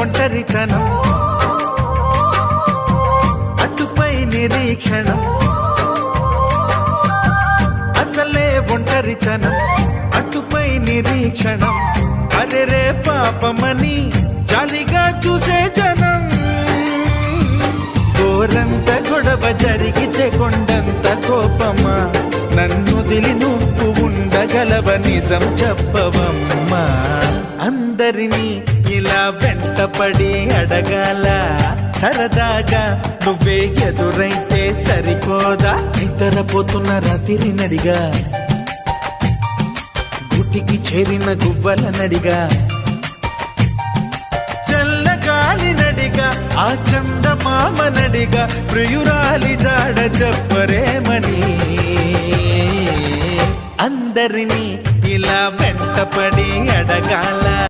ఒంటరితనం అటుపై నిరీక్షణం అసలే ఒంటరితనం అటుపై నిరీక్షణం అరెరే పాపమని జాలిగా చూసే జనం గోరంత గొడవ జరిగితే కొండంత కోపమా నన్నుదిలి నువ్వు ఉండగలవ నిజం చెప్పవమ్మా అందరినీ ఇలా వెంటపడి అడగాల సరదాగా నువ్వే ఎదురైతే సరిపోదా నిద్రపోతున్న రాత్రి నడిగా గుటికి చేరిన గువ్వల నడిగా చల్లగాలి నడిగా ఆ చందమామ నడిగా ప్రియురాలి జాడ చెప్పరేమని అందరినీ ఇలా వెంటపడి అడగాల